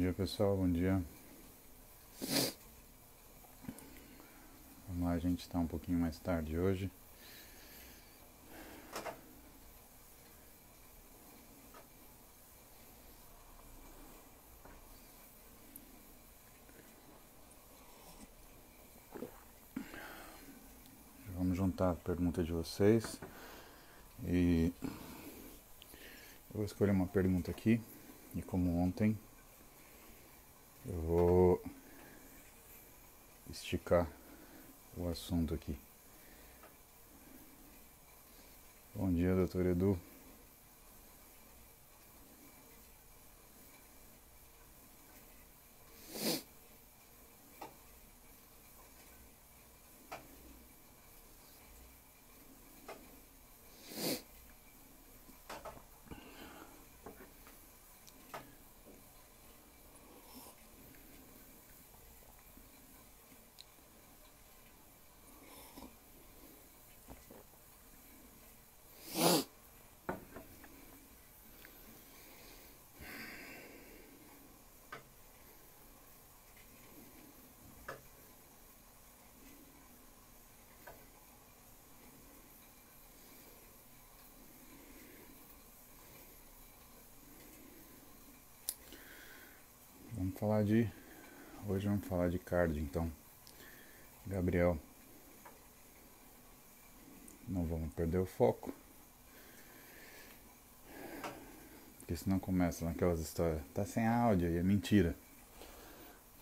dia pessoal, bom dia. Vamos lá, a gente está um pouquinho mais tarde hoje. Vamos juntar a pergunta de vocês e eu vou escolher uma pergunta aqui e como ontem eu vou esticar o assunto aqui. Bom dia, doutor Edu. Hoje vamos falar de cardio, então. Gabriel, não vamos perder o foco, porque senão começa naquelas histórias, tá sem áudio e é mentira,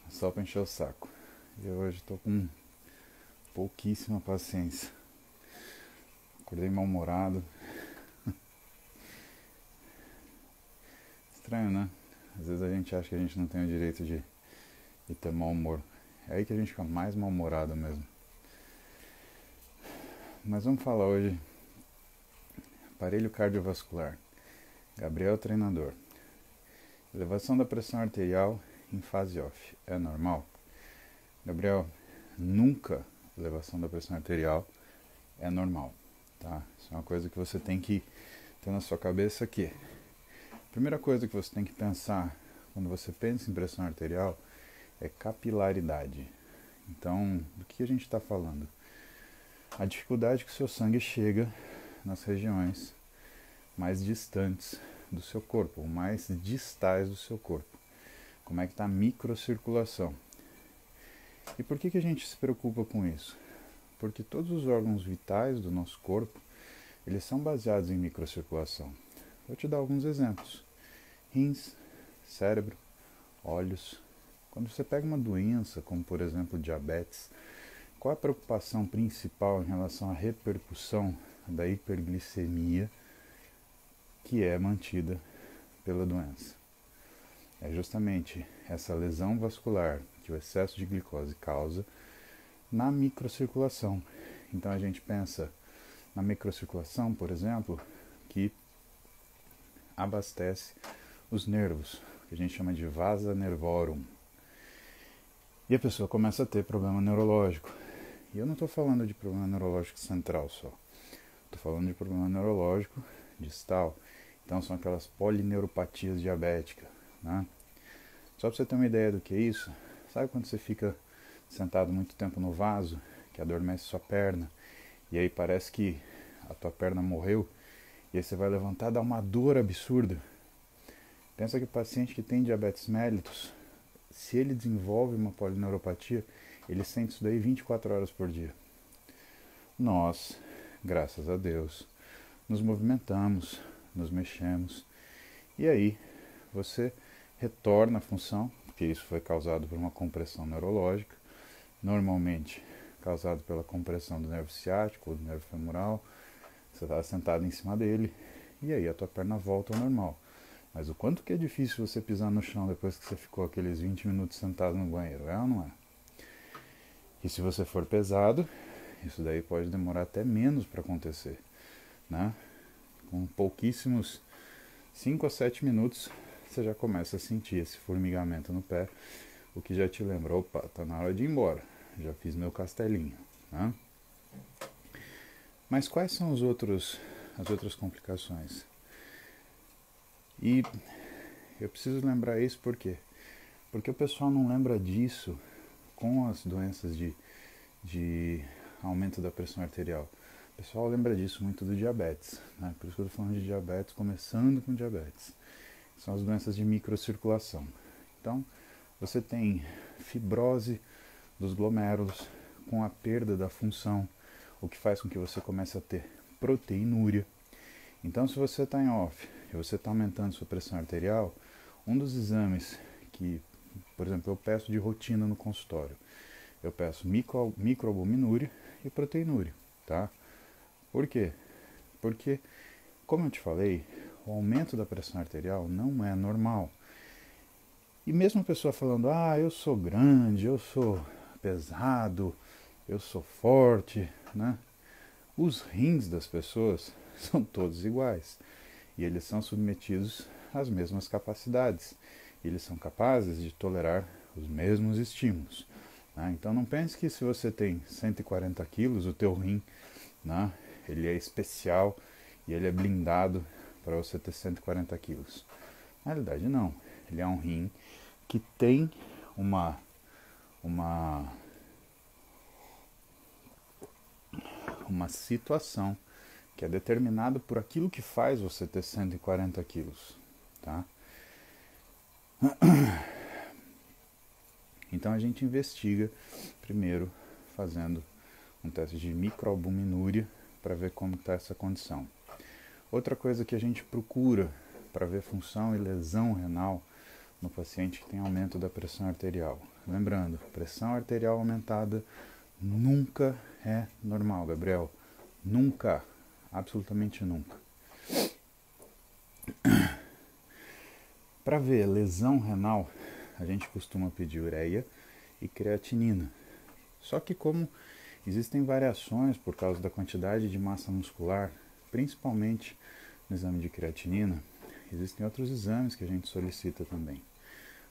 só pra encher o saco. E hoje tô com pouquíssima paciência, acordei mal-humorado. Estranho, né? Às vezes a gente acha que a gente não tem o direito de ter mau humor. É aí que a gente fica mais mal-humorado mesmo. Mas vamos falar hoje. Aparelho cardiovascular. Gabriel, treinador. Elevação da pressão arterial em fase off. É normal? Gabriel, nunca elevação da pressão arterial é normal. Tá? Isso é uma coisa que você tem que ter na sua cabeça aqui. Primeira coisa que você tem que pensar quando você pensa em pressão arterial é capilaridade. Então, do que a gente está falando? A dificuldade que o seu sangue chega nas regiões mais distantes do seu corpo, ou mais distais do seu corpo. Como é que está a microcirculação? E por que a gente se preocupa com isso? Porque todos os órgãos vitais do nosso corpo, eles são baseados em microcirculação. Vou te dar alguns exemplos. Rins, cérebro, olhos. Quando você pega uma doença, como por exemplo diabetes, qual a preocupação principal em relação à repercussão da hiperglicemia que é mantida pela doença? É justamente essa lesão vascular que o excesso de glicose causa na microcirculação. Então a gente pensa na microcirculação, por exemplo, que abastece os nervos, que a gente chama de vasa nervorum. E a pessoa começa a ter problema neurológico. E eu não estou falando de problema neurológico central só. Estou falando de problema neurológico distal. Então são aquelas polineuropatias diabéticas, né? Só para você ter uma ideia do que é isso, sabe quando você fica sentado muito tempo no vaso, que adormece sua perna, e aí parece que a tua perna morreu, e aí você vai levantar e dá uma dor absurda? Pensa que o paciente que tem diabetes mellitus, se ele desenvolve uma polineuropatia, ele sente isso daí 24 horas por dia. Nós, graças a Deus, nos movimentamos, nos mexemos, e aí você retorna à função, porque isso foi causado por uma compressão neurológica, normalmente causado pela compressão do nervo ciático ou do nervo femoral. Você está sentado em cima dele, e aí a tua perna volta ao normal. Mas o quanto que é difícil você pisar no chão depois que você ficou aqueles 20 minutos sentado no banheiro, é ou não é? E se você for pesado, isso daí pode demorar até menos para acontecer, né? Com pouquíssimos 5 a 7 minutos, você já começa a sentir esse formigamento no pé, o que já te lembra, opa, tá na hora de ir embora, já fiz meu castelinho, né? Mas quais são as outras complicações? E eu preciso lembrar isso por quê? Porque o pessoal não lembra disso com as doenças de aumento da pressão arterial. O pessoal lembra disso muito do diabetes, né? Por isso que eu estou falando de diabetes, começando com diabetes. São as doenças de microcirculação. Então, você tem fibrose dos glomérulos com a perda da função, o que faz com que você comece a ter proteinúria. Então, se você está em off e você está aumentando sua pressão arterial, um dos exames que, por exemplo, eu peço de rotina no consultório, eu peço microalbuminúria e proteinúria, tá? Por quê? Porque, como eu te falei, o aumento da pressão arterial não é normal. E mesmo a pessoa falando, eu sou grande, eu sou pesado, eu sou forte, né? Os rins das pessoas são todos iguais. E eles são submetidos às mesmas capacidades. Eles são capazes de tolerar os mesmos estímulos. Né? Então não pense que se você tem 140 quilos, o teu rim, né, ele é especial e ele é blindado para você ter 140 quilos. Na realidade não. Ele é um rim que tem uma situação que é determinada por aquilo que faz você ter 140 quilos, tá? Então a gente investiga primeiro fazendo um teste de microalbuminúria para ver como está essa condição. Outra coisa que a gente procura para ver função e lesão renal no paciente que tem aumento da pressão arterial. Lembrando, pressão arterial aumentada nunca é normal, Gabriel. Nunca. Absolutamente nunca. Para ver lesão renal, a gente costuma pedir ureia e creatinina. Só que como existem variações por causa da quantidade de massa muscular, principalmente no exame de creatinina, existem outros exames que a gente solicita também.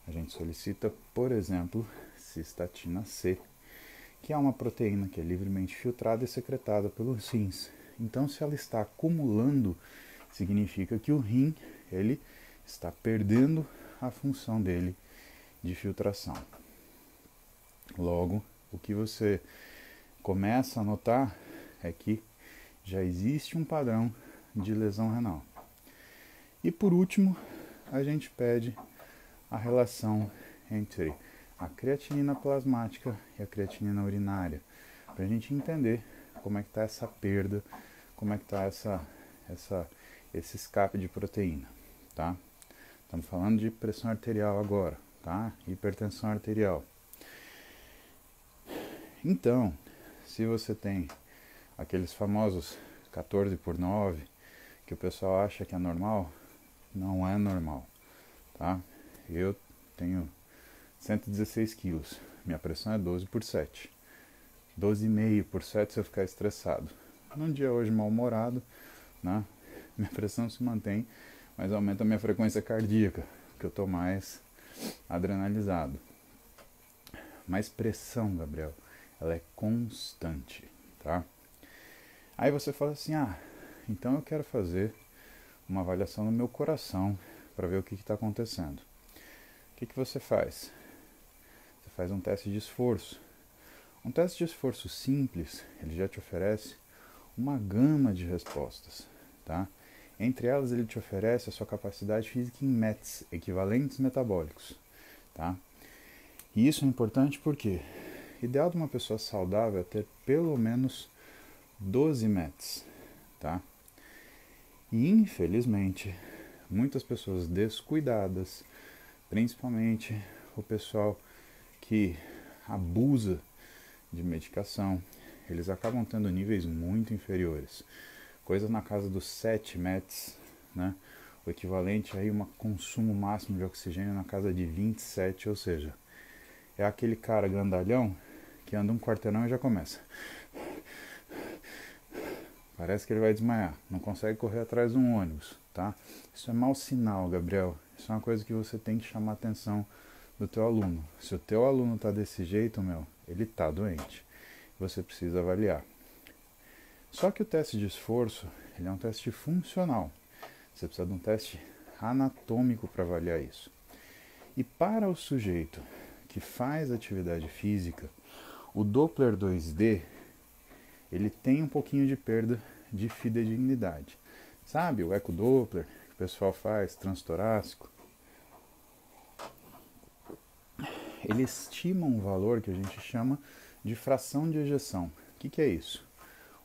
A gente solicita, por exemplo, cistatina C, que é uma proteína que é livremente filtrada e secretada pelos rins. Então, se ela está acumulando, significa que o rim ele está perdendo a função dele de filtração. Logo, o que você começa a notar é que já existe um padrão de lesão renal. E por último, a gente pede a relação entre a creatinina plasmática e a creatinina urinária, para a gente entender como é que está essa perda, como é que está esse escape de proteína, tá? Estamos falando de pressão arterial agora, tá? Hipertensão arterial. Então, se você tem aqueles famosos 14/9, que o pessoal acha que é normal, não é normal, tá? Eu tenho 116 quilos, minha pressão é 12/7. 12,5/7 se eu ficar estressado. Num dia hoje mal-humorado, né, minha pressão se mantém, mas aumenta a minha frequência cardíaca, porque eu estou mais adrenalizado. Mas pressão, Gabriel, ela é constante, tá? Aí você fala assim, então eu quero fazer uma avaliação no meu coração para ver o que está acontecendo. O que você faz? Você faz um teste de esforço. Um teste de esforço simples, ele já te oferece uma gama de respostas, tá? Entre elas, ele te oferece a sua capacidade física em METs, equivalentes metabólicos, tá? E isso é importante porque o ideal de uma pessoa saudável é ter pelo menos 12 METs, tá? E infelizmente, muitas pessoas descuidadas, principalmente o pessoal que abusa de medicação, eles acabam tendo níveis muito inferiores. Coisas na casa dos 7 METs, né? O equivalente aí a um consumo máximo de oxigênio na casa de 27, ou seja, é aquele cara grandalhão que anda um quarteirão e já começa. Parece que ele vai desmaiar, não consegue correr atrás de um ônibus, tá? Isso é mau sinal, Gabriel. Isso é uma coisa que você tem que chamar a atenção do teu aluno. Se o teu aluno tá desse jeito, ele tá doente. Você precisa avaliar. Só que o teste de esforço, ele é um teste funcional. Você precisa de um teste anatômico para avaliar isso. E para o sujeito que faz atividade física, o Doppler 2D, ele tem um pouquinho de perda de fidedignidade. Sabe o ecodoppler que o pessoal faz, transtorácico? Ele estima um valor que a gente chama de fração de ejeção. O que é isso?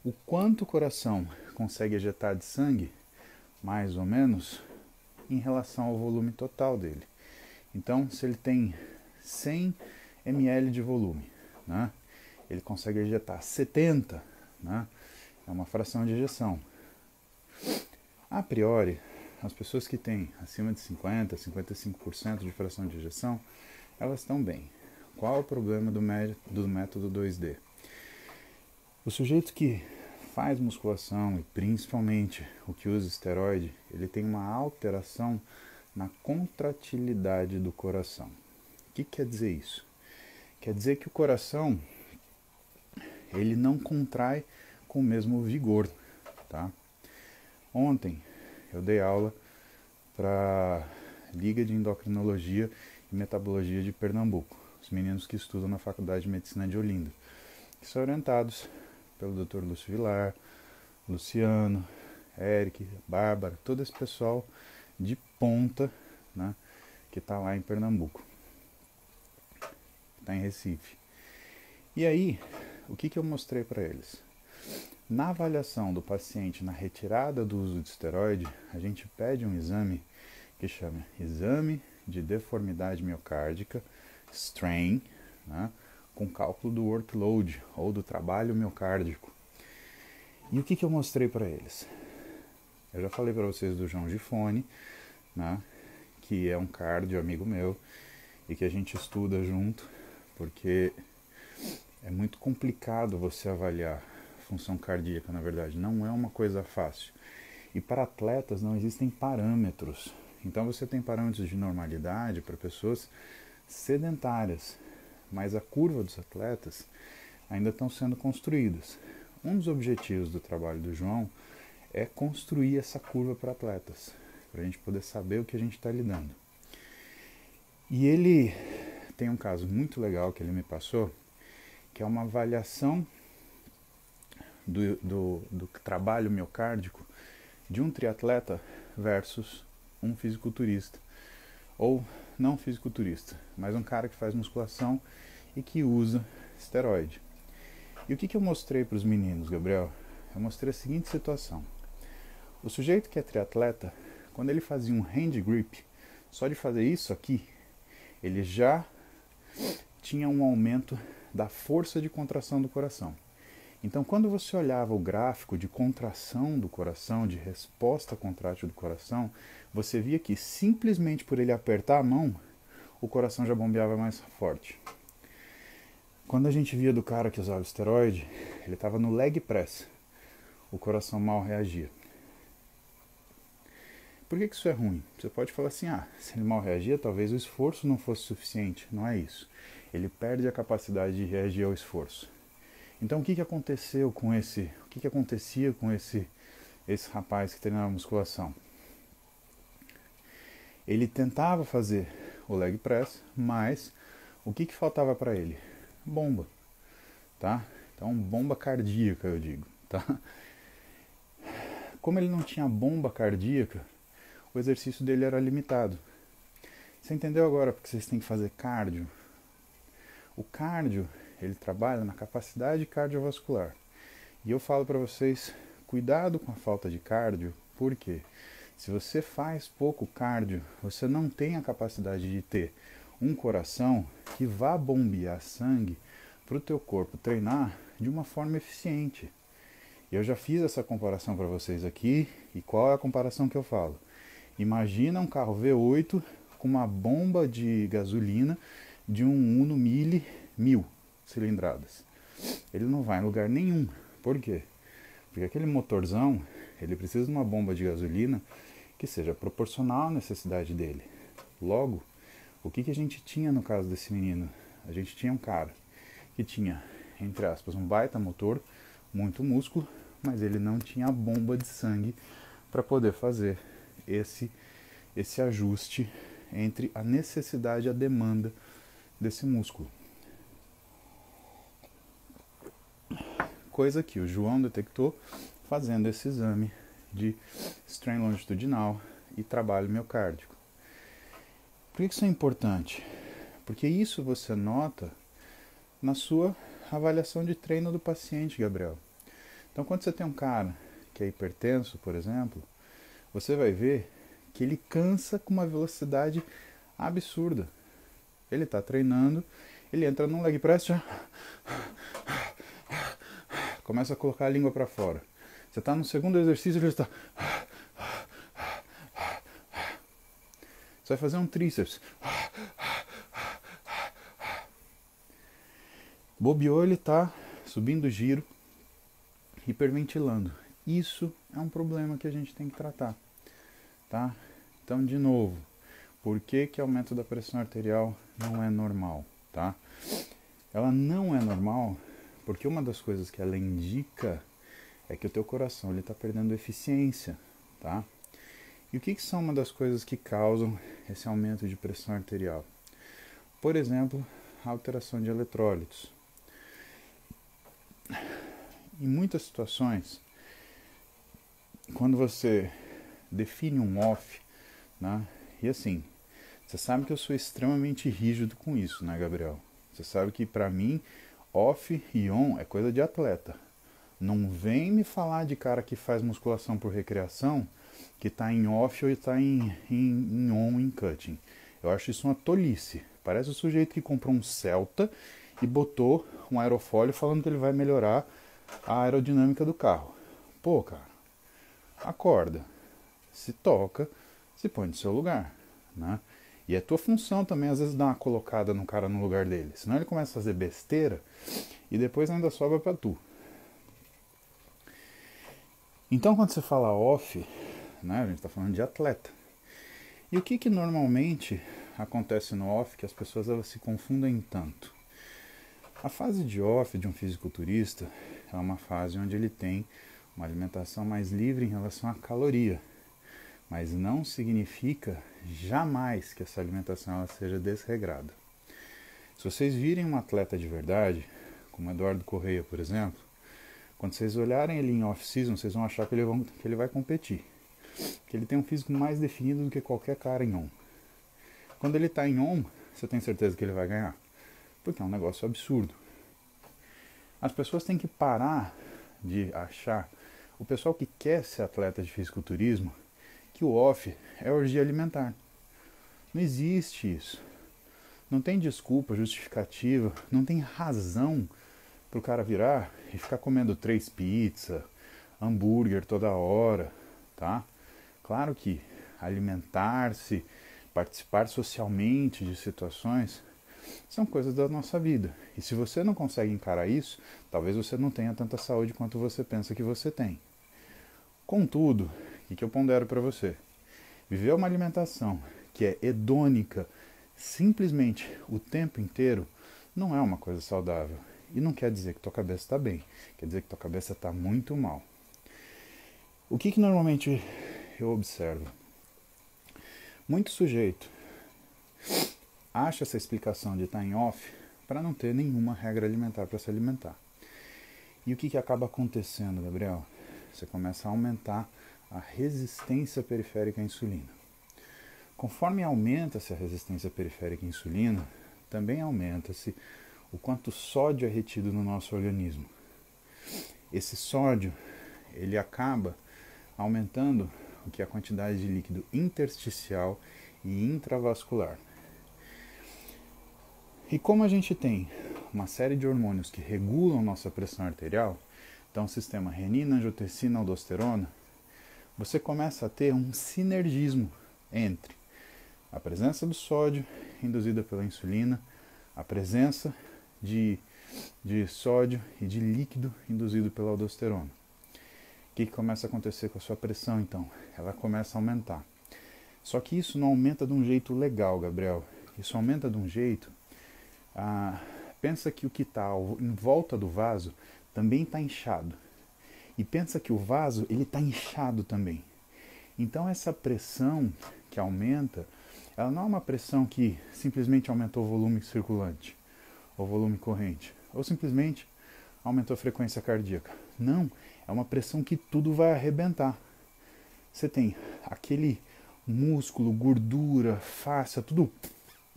O quanto o coração consegue ejetar de sangue, mais ou menos, em relação ao volume total dele. Então, se ele tem 100 ml de volume, né, ele consegue ejetar 70, né, é uma fração de ejeção. A priori, as pessoas que têm acima de 50%, 55% de fração de ejeção, elas estão bem. Qual é o problema do método 2D? O sujeito que faz musculação e principalmente o que usa esteroide, ele tem uma alteração na contratilidade do coração. O que quer dizer isso? Quer dizer que o coração ele não contrai com o mesmo vigor, tá? Ontem eu dei aula para a Liga de Endocrinologia e Metabologia de Pernambuco, os meninos que estudam na Faculdade de Medicina de Olinda, que são orientados pelo Dr. Lúcio Vilar, Luciano, Eric, Bárbara, todo esse pessoal de ponta, né, que está lá em Pernambuco, está em Recife. E aí, o que eu mostrei para eles? Na avaliação do paciente na retirada do uso de esteroide, a gente pede um exame que chama Exame de Deformidade Miocárdica, STRAIN, né, com cálculo do workload, ou do trabalho miocárdico. E o que eu mostrei para eles? Eu já falei para vocês do João Gifone, né, que é um cardio amigo meu, e que a gente estuda junto, porque é muito complicado você avaliar função cardíaca, na verdade, não é uma coisa fácil. E para atletas não existem parâmetros. Então você tem parâmetros de normalidade para pessoas sedentárias, mas a curva dos atletas ainda estão sendo construídas. Um dos objetivos do trabalho do João é construir essa curva para atletas, para a gente poder saber o que a gente está lidando. E ele tem um caso muito legal que ele me passou, que é uma avaliação do trabalho miocárdico de um triatleta versus um fisiculturista, ou não fisiculturista, mas um cara que faz musculação e que usa esteroide. E o que eu mostrei para os meninos, Gabriel? Eu mostrei a seguinte situação. O sujeito que é triatleta, quando ele fazia um hand grip, só de fazer isso aqui, ele já tinha um aumento da força de contração do coração. Então, quando você olhava o gráfico de contração do coração, de resposta contrátil do coração, você via que simplesmente por ele apertar a mão, o coração já bombeava mais forte. Quando a gente via do cara que usava esteroide, ele estava no leg press, o coração mal reagia. Por que isso é ruim? Você pode falar assim, se ele mal reagia, talvez o esforço não fosse suficiente. Não é isso. Ele perde a capacidade de reagir ao esforço. Então o que aconteceu com esse, o que acontecia com esse rapaz que treinava musculação? Ele tentava fazer o leg press, mas o que faltava para ele? Bomba, tá? Então bomba cardíaca, eu digo, tá? Como ele não tinha bomba cardíaca, o exercício dele era limitado. Você entendeu agora porque vocês têm que fazer cardio? O cardio, ele trabalha na capacidade cardiovascular. E eu falo para vocês, cuidado com a falta de cardio, porque se você faz pouco cardio, você não tem a capacidade de ter um coração que vá bombear sangue para o teu corpo treinar de uma forma eficiente. Eu já fiz essa comparação para vocês aqui, e qual é a comparação que eu falo? Imagina um carro V8 com uma bomba de gasolina de um Uno Mille 1000 cilindradas. Ele não vai em lugar nenhum. Por quê? Porque aquele motorzão, ele precisa de uma bomba de gasolina que seja proporcional à necessidade dele. Logo, o que a gente tinha no caso desse menino? A gente tinha um cara que tinha, entre aspas, um baita motor, muito músculo, mas ele não tinha a bomba de sangue para poder fazer esse ajuste entre a necessidade e a demanda desse músculo. Coisa que o João detectou fazendo esse exame de strain longitudinal e trabalho miocárdico. Por que isso é importante? Porque isso você nota na sua avaliação de treino do paciente, Gabriel. Então, quando você tem um cara que é hipertenso, por exemplo, você vai ver que ele cansa com uma velocidade absurda. Ele está treinando, ele entra num leg press, já começa a colocar a língua para fora. Você está no segundo exercício, ele está... Você vai fazer um tríceps. Bobeou, ele está subindo o giro, hiperventilando. Isso é um problema que a gente tem que tratar, tá? Então, de novo, por que aumento da pressão arterial não é normal, tá? Ela não é normal porque uma das coisas que ela indica é que o teu coração está perdendo eficiência, tá? E o que são uma das coisas que causam esse aumento de pressão arterial? Por exemplo, a alteração de eletrólitos. Em muitas situações, quando você define um off, né? E assim, você sabe que eu sou extremamente rígido com isso, né, Gabriel? Você sabe que pra mim, off e on é coisa de atleta. Não vem me falar de cara que faz musculação por recreação, que tá em off ou tá em on, em cutting. Eu acho isso uma tolice. Parece o sujeito que comprou um Celta e botou um aerofólio falando que ele vai melhorar a aerodinâmica do carro. Pô, cara, acorda, se toca, se põe no seu lugar, né? E é tua função também, às vezes, dar uma colocada no cara no lugar dele. Senão ele começa a fazer besteira e depois ainda sobra pra tu. Então, quando você fala off, né, a gente tá falando de atleta. E o que normalmente acontece no off que as pessoas elas se confundem tanto? A fase de off de um fisiculturista é uma fase onde ele tem uma alimentação mais livre em relação à caloria. Mas não significa jamais que essa alimentação ela seja desregrada. Se vocês virem um atleta de verdade, como Eduardo Correia, por exemplo, quando vocês olharem ele em off-season, vocês vão achar que ele vai competir. Que ele tem um físico mais definido do que qualquer cara em on. Quando ele está em on, você tem certeza que ele vai ganhar. Porque é um negócio absurdo. As pessoas têm que parar de achar, o pessoal que quer ser atleta de fisiculturismo, que o off é orgia alimentar. Não existe isso. Não tem desculpa, justificativa, não tem razão para o cara virar e ficar comendo 3 pizzas, hambúrguer toda hora, tá? Claro que alimentar-se, participar socialmente de situações são coisas da nossa vida. E se você não consegue encarar isso, talvez você não tenha tanta saúde quanto você pensa que você tem. Contudo, o que eu pondero para você? Viver uma alimentação que é hedônica simplesmente o tempo inteiro não é uma coisa saudável. E não quer dizer que tua cabeça está bem, quer dizer que tua cabeça está muito mal. O que normalmente eu observo? Muito sujeito acha essa explicação de estar em off para não ter nenhuma regra alimentar para se alimentar. E o que acaba acontecendo, Gabriel? Você começa a aumentar a resistência periférica à insulina. Conforme aumenta-se a resistência periférica à insulina, também aumenta-se o quanto sódio é retido no nosso organismo. Esse sódio, ele acaba aumentando o que é a quantidade de líquido intersticial e intravascular. E como a gente tem uma série de hormônios que regulam nossa pressão arterial, então o sistema renina, angiotensina, aldosterona, você começa a ter um sinergismo entre a presença do sódio induzida pela insulina, a presença de sódio e de líquido induzido pela aldosterona. O que começa a acontecer com a sua pressão, então? Ela começa a aumentar. Só que isso não aumenta de um jeito legal, Gabriel. Isso aumenta de um jeito... pensa que o que está em volta do vaso também está inchado. E pensa que o vaso ele está inchado também. Então essa pressão que aumenta, ela não é uma pressão que simplesmente aumentou o volume circulante, ou volume corrente, ou simplesmente aumentou a frequência cardíaca. Não, é uma pressão que tudo vai arrebentar. Você tem aquele músculo, gordura, fáscia, tudo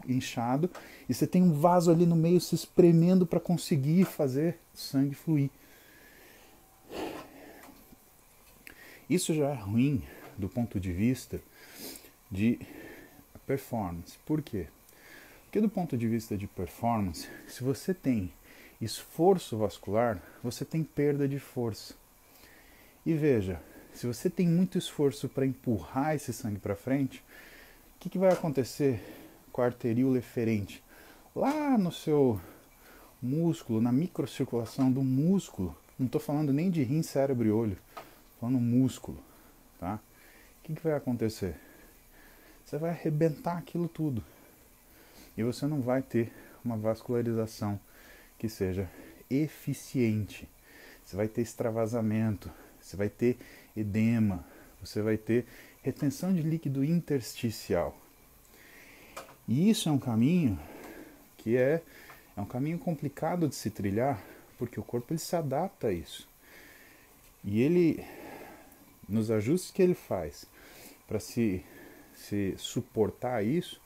inchado, e você tem um vaso ali no meio se espremendo para conseguir fazer sangue fluir. Isso já é ruim do ponto de vista de performance. Por quê? Porque do ponto de vista de performance, se você tem esforço vascular, você tem perda de força. E veja, se você tem muito esforço para empurrar esse sangue para frente, o que vai acontecer com a arteríola eferente? Lá no seu músculo, na microcirculação do músculo, não estou falando nem de rim, cérebro e olho, estou falando músculo, tá? O que vai acontecer? Você vai arrebentar aquilo tudo. E você não vai ter uma vascularização que seja eficiente. Você vai ter extravasamento, você vai ter edema, você vai ter retenção de líquido intersticial. E isso é um caminho que é um caminho complicado de se trilhar, porque o corpo ele se adapta a isso. E ele, nos ajustes que ele faz para se suportar isso,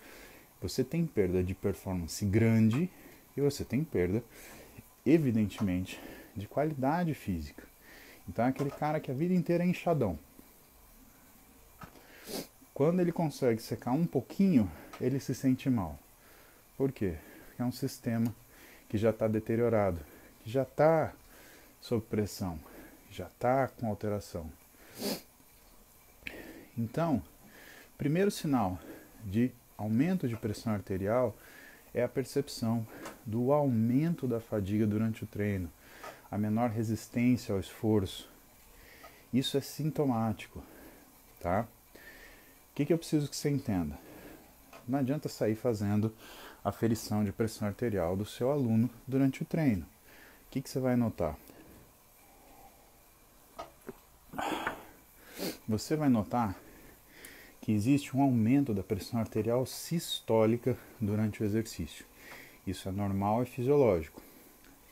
você tem perda de performance grande e você tem perda, evidentemente, de qualidade física. Então é aquele cara que a vida inteira é inchadão. Quando ele consegue secar um pouquinho, ele se sente mal. Por quê? Porque é um sistema que já está deteriorado, que já está sob pressão, já está com alteração. Então, primeiro sinal de aumento de pressão arterial é a percepção do aumento da fadiga durante o treino, a menor resistência ao esforço. Isso é sintomático, tá? O que eu preciso que você entenda? Não adianta sair fazendo aferição de pressão arterial do seu aluno durante o treino. O que você vai notar? Você vai notar que existe um aumento da pressão arterial sistólica durante o exercício. Isso é normal e fisiológico.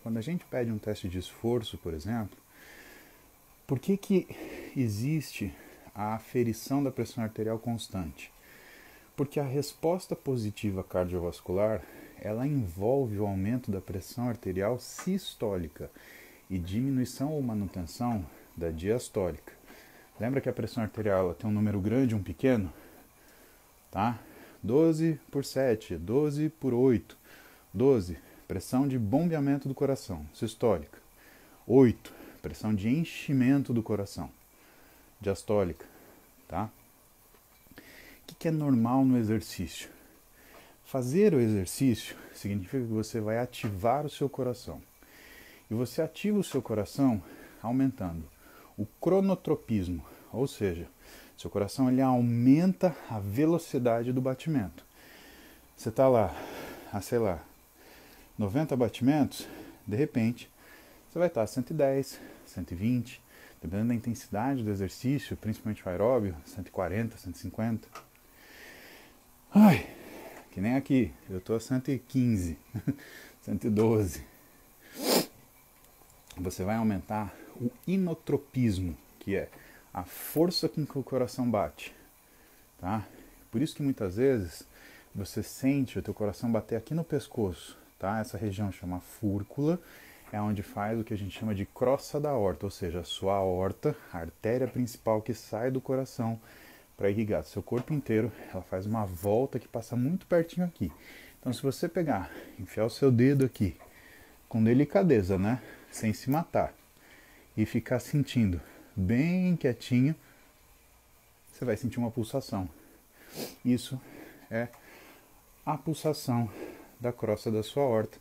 Quando a gente pede um teste de esforço, por exemplo, por que existe a aferição da pressão arterial constante? Porque a resposta positiva cardiovascular, ela envolve o aumento da pressão arterial sistólica e diminuição ou manutenção da diastólica. Lembra que a pressão arterial ela tem um número grande e um pequeno? Tá? 12 por 7, 12 por 8. 12, pressão de bombeamento do coração, sistólica. 8, pressão de enchimento do coração, diastólica. Tá? O que é normal no exercício? Fazer o exercício significa que você vai ativar o seu coração. E você ativa o seu coração aumentando o cronotropismo, ou seja, seu coração ele aumenta a velocidade do batimento. Você está lá, sei lá, 90 batimentos, de repente, você vai estar a 110, 120, dependendo da intensidade do exercício, principalmente o aeróbio, 140, 150. Ai, que nem aqui, eu estou a 115, 112. Você vai aumentar o inotropismo, que é a força com que o coração bate, tá? Por isso que muitas vezes você sente o teu coração bater aqui no pescoço, tá? Essa região chama fúrcula, é onde faz o que a gente chama de crosta da aorta, ou seja, a sua aorta, a artéria principal que sai do coração para irrigar seu corpo inteiro, ela faz uma volta que passa muito pertinho aqui. Então se você pegar, enfiar o seu dedo aqui, com delicadeza, né? Sem se matar, e ficar sentindo bem quietinho, você vai sentir uma pulsação. Isso é a pulsação da crosta da sua aorta,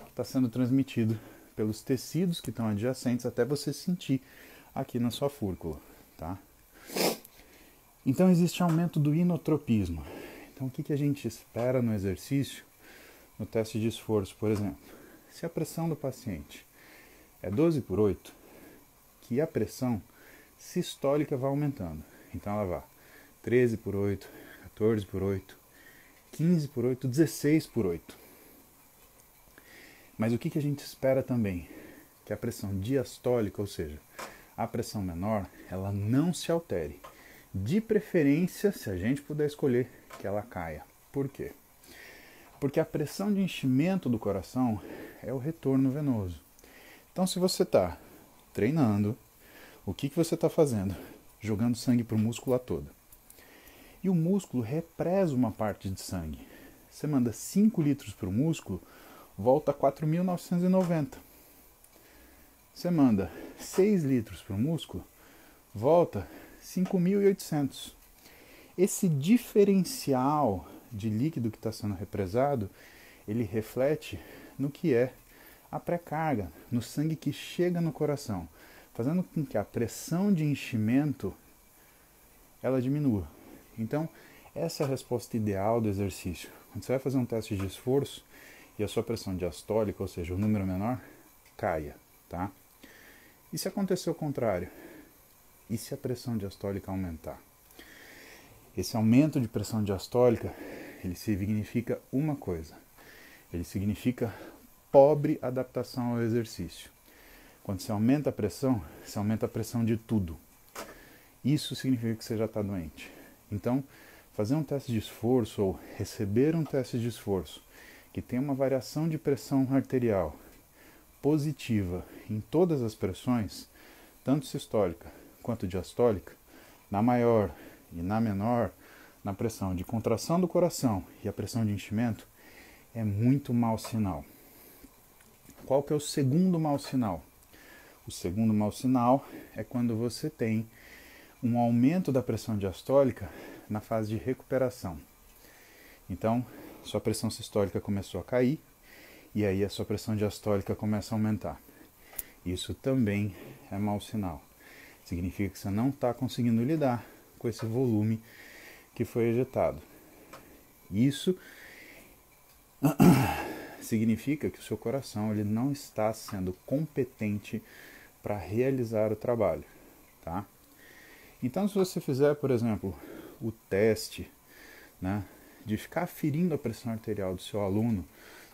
que está sendo transmitido pelos tecidos que estão adjacentes até você sentir aqui na sua fúrcula, tá? Então existe aumento do inotropismo. Então o que a gente espera no exercício, no teste de esforço, por exemplo? Se a pressão do paciente é 12 por 8, que a pressão sistólica vai aumentando. Então ela vai 13 por 8, 14 por 8, 15 por 8, 16 por 8. Mas o que a gente espera também? Que a pressão diastólica, ou seja, a pressão menor, ela não se altere. De preferência, se a gente puder escolher, que ela caia. Por quê? Porque a pressão de enchimento do coração é o retorno venoso. Então, se você está treinando, o que você está fazendo? Jogando sangue para o músculo todo. E o músculo represa uma parte de sangue. Você manda 5 litros para o músculo, volta a 4.990. Você manda 6 litros para o músculo, volta 5.800. Esse diferencial de líquido que está sendo represado, ele reflete no que é a pré-carga, no sangue que chega no coração, fazendo com que a pressão de enchimento ela diminua. Então, essa é a resposta ideal do exercício. Quando você vai fazer um teste de esforço e a sua pressão diastólica, ou seja, o número menor, caia, tá? E se acontecer o contrário? E se a pressão diastólica aumentar? Esse aumento de pressão diastólica, ele significa uma coisa. Ele significa pobre adaptação ao exercício. Quando você aumenta a pressão, você aumenta a pressão de tudo. Isso significa que você já está doente. Então, fazer um teste de esforço ou receber um teste de esforço que tem uma variação de pressão arterial positiva em todas as pressões, tanto sistólica quanto diastólica, na maior e na menor, na pressão de contração do coração e a pressão de enchimento, é muito mau sinal. Qual que é o segundo mau sinal? O segundo mau sinal é quando você tem um aumento da pressão diastólica na fase de recuperação. Então, sua pressão sistólica começou a cair e aí a sua pressão diastólica começa a aumentar. Isso também é mau sinal. Significa que você não está conseguindo lidar com esse volume que foi ejetado. Isso significa que o seu coração ele não está sendo competente para realizar o trabalho, tá? Então, se você fizer, por exemplo, o teste, né, de ficar aferindo a pressão arterial do seu aluno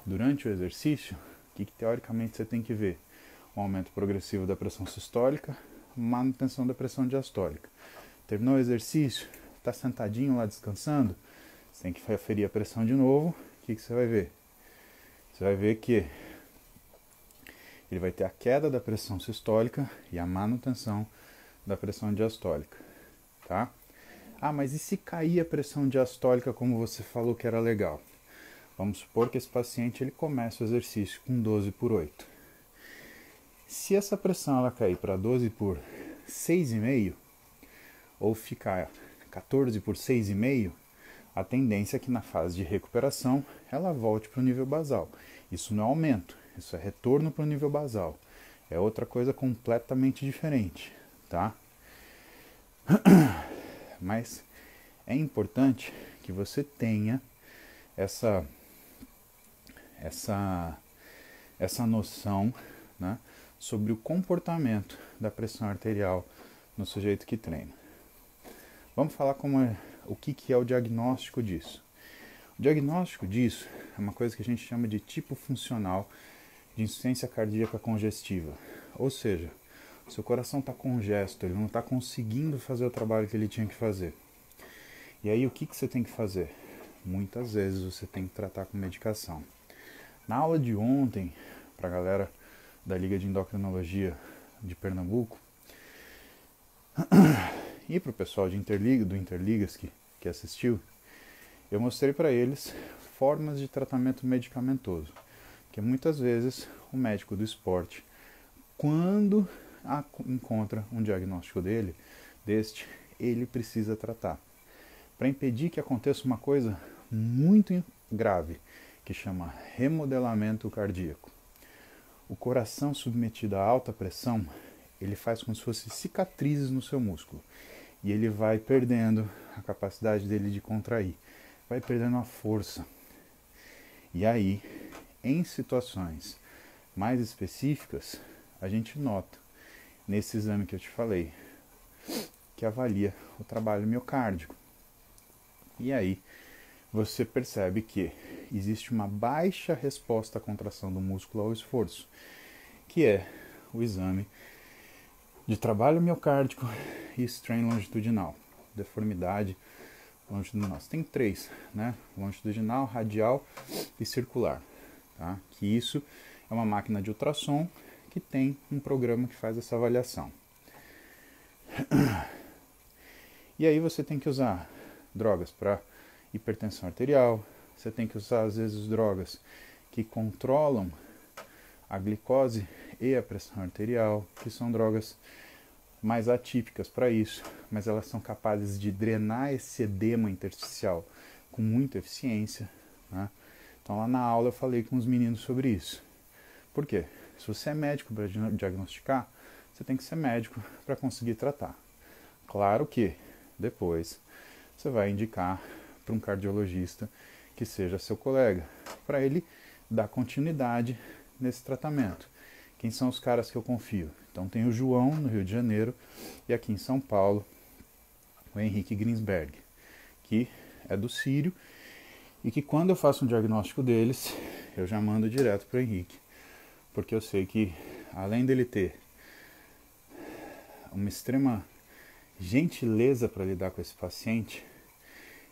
durante o exercício, o que teoricamente você tem que ver? Um aumento progressivo da pressão sistólica, manutenção da pressão diastólica. Terminou o exercício, está sentadinho lá descansando, você tem que aferir a pressão de novo, o que você vai ver? Você vai ver que ele vai ter a queda da pressão sistólica e a manutenção da pressão diastólica, tá? Ah, mas e se cair a pressão diastólica como você falou que era legal? Vamos supor que esse paciente ele começa o exercício com 12 por 8. Se essa pressão ela cair para 12 por 6,5 ou ficar 14 por 6,5, a tendência é que na fase de recuperação ela volte para o nível basal. Isso não é aumento, isso é retorno para o nível basal. É outra coisa completamente diferente, tá? Mas é importante que você tenha essa noção, né, sobre o comportamento da pressão arterial no sujeito que treina. Vamos falar o que é o diagnóstico disso. O diagnóstico disso é uma coisa que a gente chama de tipo funcional de insuficiência cardíaca congestiva. Ou seja, o seu coração está congesto, ele não está conseguindo fazer o trabalho que ele tinha que fazer. E aí o que você tem que fazer? Muitas vezes você tem que tratar com medicação. Na aula de ontem, para a galera da Liga de Endocrinologia de Pernambuco, e para o pessoal do Interligas que assistiu, eu mostrei para eles formas de tratamento medicamentoso. Porque muitas vezes o médico do esporte, quando encontra um diagnóstico deste, ele precisa tratar. Para impedir que aconteça uma coisa muito grave, que chama remodelamento cardíaco. O coração submetido a alta pressão, ele faz como se fossem cicatrizes no seu músculo. E ele vai perdendo a capacidade dele de contrair, vai perdendo a força. E aí, em situações mais específicas, a gente nota, nesse exame que eu te falei, que avalia o trabalho miocárdico. E aí, você percebe que existe uma baixa resposta à contração do músculo ao esforço, que é o exame de trabalho miocárdico e strain longitudinal, deformidade longitudinal. Você tem 3, né? Longitudinal, radial e circular. Tá? Que isso é uma máquina de ultrassom que tem um programa que faz essa avaliação. E aí você tem que usar drogas para hipertensão arterial, você tem que usar às vezes drogas que controlam a glicose e a pressão arterial, que são drogas mais atípicas para isso, mas elas são capazes de drenar esse edema intersticial com muita eficiência, né? Então lá na aula eu falei com os meninos sobre isso. Por quê? Se você é médico para diagnosticar, você tem que ser médico para conseguir tratar. Claro que depois você vai indicar para um cardiologista que seja seu colega, para ele dar continuidade nesse tratamento. Quem são os caras que eu confio? Então tem o João, no Rio de Janeiro, e aqui em São Paulo, o Henrique Grinsberg, que é do Sírio, e que quando eu faço um diagnóstico deles, eu já mando direto para o Henrique, porque eu sei que, além dele ter uma extrema gentileza para lidar com esse paciente,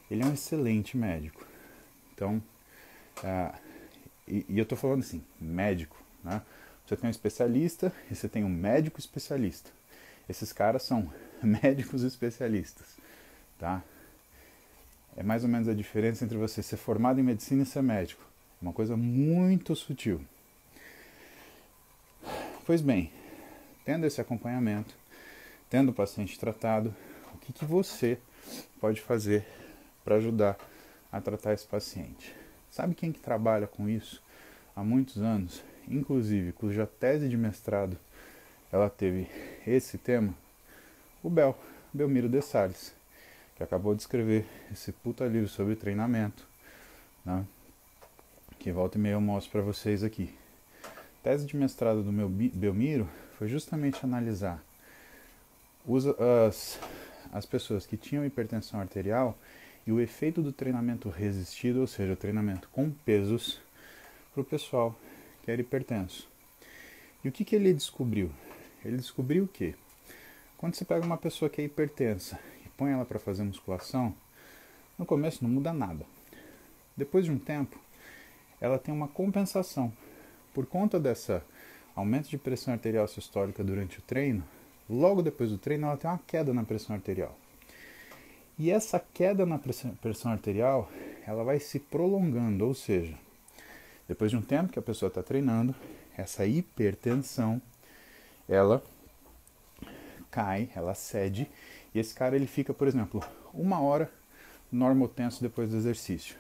ele é um excelente médico. Então, e eu estou falando assim, médico, né? Você tem um especialista e você tem um médico especialista. Esses caras são médicos especialistas, tá? É mais ou menos a diferença entre você ser formado em medicina e ser médico. É uma coisa muito sutil. Pois bem, tendo esse acompanhamento, tendo o paciente tratado, o que você pode fazer para ajudar a tratar esse paciente? Sabe quem que trabalha com isso há muitos anos? Inclusive, cuja tese de mestrado ela teve esse tema? O Belmiro de Sales, que acabou de escrever esse puta livro sobre treinamento, né? Que volta e meia eu mostro para vocês aqui. A tese de mestrado do meu Belmiro foi justamente analisar as pessoas que tinham hipertensão arterial e o efeito do treinamento resistido, ou seja, o treinamento com pesos, para o pessoal que era hipertenso. E o que ele descobriu? Ele descobriu que quando você pega uma pessoa que é hipertensa e põe ela para fazer musculação, no começo não muda nada. Depois de um tempo, ela tem uma compensação. Por conta desse aumento de pressão arterial sistólica durante o treino, logo depois do treino ela tem uma queda na pressão arterial. E essa queda na pressão arterial, ela vai se prolongando, ou seja, depois de um tempo que a pessoa está treinando, essa hipertensão, ela cai, ela cede, e esse cara ele fica, por exemplo, 1 hora normotenso depois do exercício,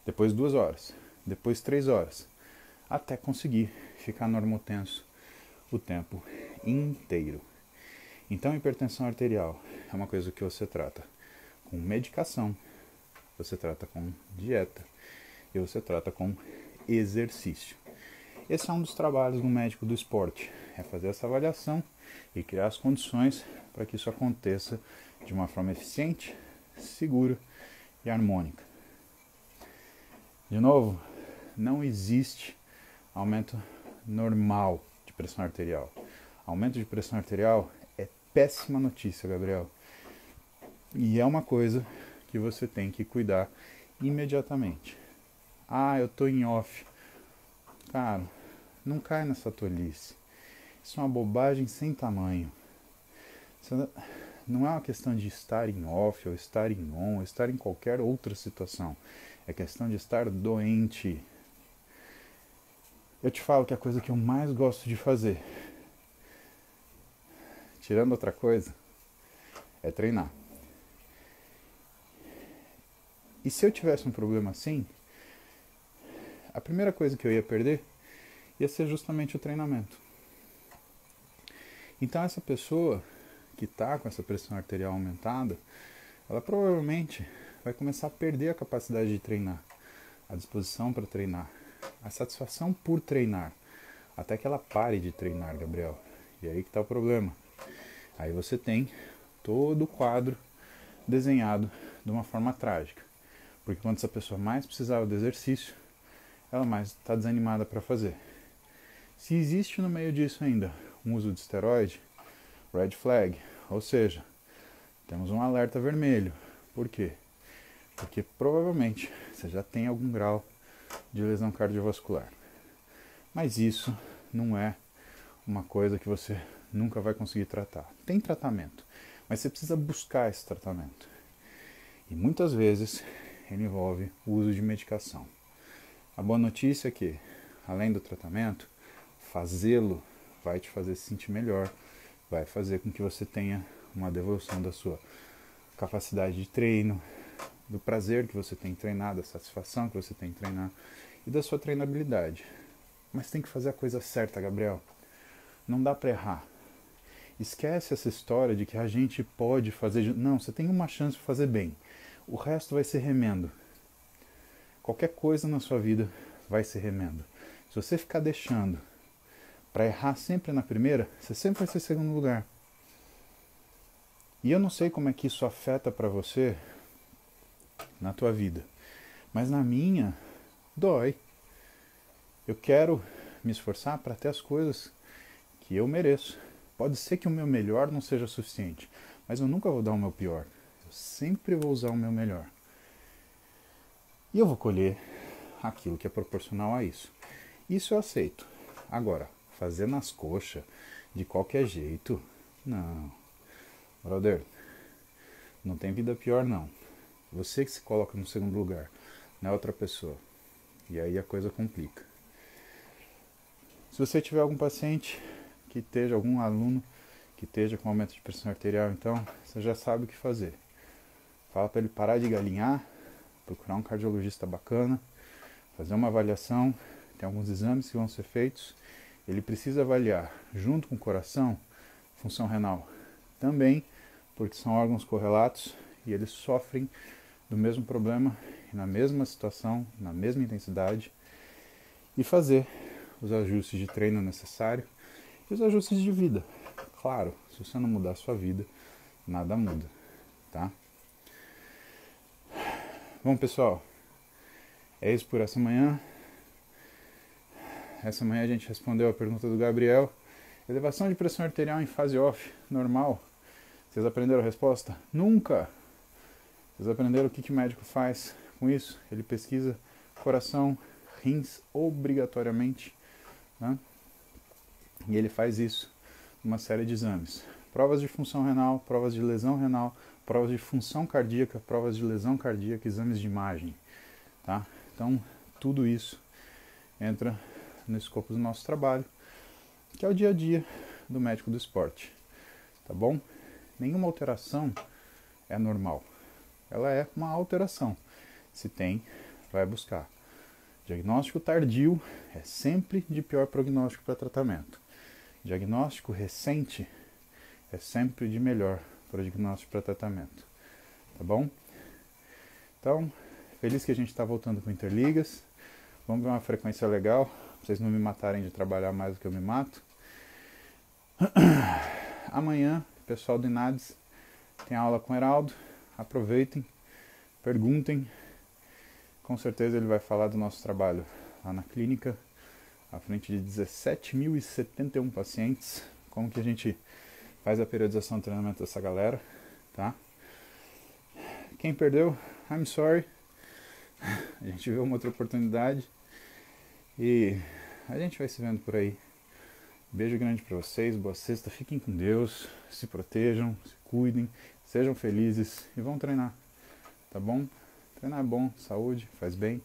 depois 2 horas, depois 3 horas, até conseguir ficar normotenso o tempo inteiro. Então, hipertensão arterial é uma coisa que você trata com medicação, você trata com dieta e você trata com exercício. Esse é um dos trabalhos do médico do esporte, é fazer essa avaliação e criar as condições para que isso aconteça de uma forma eficiente, segura e harmônica. De novo, não existe aumento normal de pressão arterial. Aumento de pressão arterial é péssima notícia, Gabriel. E é uma coisa que você tem que cuidar imediatamente. Ah, eu tô em off. Cara, não cai nessa tolice. Isso é uma bobagem sem tamanho. Isso não é uma questão de estar em off, ou estar em on, ou estar em qualquer outra situação. É questão de estar doente. Eu te falo que a coisa que eu mais gosto de fazer, tirando outra coisa, é treinar. E se eu tivesse um problema assim, a primeira coisa que eu ia perder ia ser justamente o treinamento. Então essa pessoa que está com essa pressão arterial aumentada, ela provavelmente vai começar a perder a capacidade de treinar, a disposição para treinar, a satisfação por treinar, até que ela pare de treinar, Gabriel. E aí que está o problema. Aí você tem todo o quadro desenhado de uma forma trágica. Porque quando essa pessoa mais precisava do exercício, ela mais está desanimada para fazer. Se existe no meio disso ainda um uso de esteroide, red flag, ou seja, temos um alerta vermelho. Por quê? Porque provavelmente você já tem algum grau de lesão cardiovascular. Mas isso não é uma coisa que você nunca vai conseguir tratar. Tem tratamento, mas você precisa buscar esse tratamento. E muitas vezes ele envolve o uso de medicação. A boa notícia é que, além do tratamento, fazê-lo vai te fazer se sentir melhor, vai fazer com que você tenha uma devolução da sua capacidade de treino, do prazer que você tem em treinar, da satisfação que você tem em treinar e da sua treinabilidade. Mas tem que fazer a coisa certa, Gabriel. Não dá para errar. Esquece essa história de que a gente pode fazer... Não, você tem uma chance de fazer bem. O resto vai ser remendo. Qualquer coisa na sua vida vai ser remendo. Se você ficar deixando para errar sempre na primeira, você sempre vai ser segundo lugar. E eu não sei como é que isso afeta para você na tua vida. Mas na minha, dói. Eu quero me esforçar para ter as coisas que eu mereço. Pode ser que o meu melhor não seja suficiente, mas eu nunca vou dar o meu pior. Eu sempre vou usar o meu melhor. E eu vou colher aquilo que é proporcional a isso. Isso eu aceito. Agora, fazer nas coxas, de qualquer jeito, não. Brother, não tem vida pior não. Você que se coloca no segundo lugar, não é outra pessoa. E aí a coisa complica. Se você tiver algum paciente que esteja, algum aluno que esteja com aumento de pressão arterial, então, você já sabe o que fazer. Fala para ele parar de galinhar, procurar um cardiologista bacana, fazer uma avaliação, tem alguns exames que vão ser feitos. Ele precisa avaliar, junto com o coração, função renal também, porque são órgãos correlatos e eles sofrem do mesmo problema, na mesma situação, na mesma intensidade, e fazer os ajustes de treino necessários e os ajustes de vida. Claro, se você não mudar a sua vida, nada muda, tá? Bom, pessoal, é isso por essa manhã. Essa manhã a gente respondeu a pergunta do Gabriel. Elevação de pressão arterial em fase off, normal. Vocês aprenderam a resposta? Nunca! Vocês aprenderam o que o médico faz com isso? Ele pesquisa coração, rins, obrigatoriamente, né? E ele faz isso numa série de exames. Provas de função renal, provas de lesão renal, provas de função cardíaca, provas de lesão cardíaca, exames de imagem, tá? Então, tudo isso entra no escopo do nosso trabalho, que é o dia a dia do médico do esporte, tá bom? Nenhuma alteração é normal, ela é uma alteração. Se tem, vai buscar. Diagnóstico tardio é sempre de pior prognóstico para tratamento. Diagnóstico recente é sempre de melhor prognóstico para tratamento, tá bom? Então, feliz que a gente está voltando com Interligas. Vamos ver uma frequência legal, pra vocês não me matarem de trabalhar mais do que eu me mato. Amanhã, pessoal do Inades, tem aula com o Heraldo. Aproveitem, perguntem. Com certeza ele vai falar do nosso trabalho lá na clínica, à frente de 17.071 pacientes, como que a gente faz a periodização do treinamento dessa galera, tá? Quem perdeu, I'm sorry. A gente vê uma outra oportunidade e a gente vai se vendo por aí. Beijo grande pra vocês, boa sexta, fiquem com Deus, se protejam, se cuidem, sejam felizes e vão treinar, tá bom? Treinar é bom, saúde, faz bem.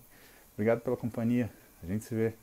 Obrigado pela companhia, a gente se vê.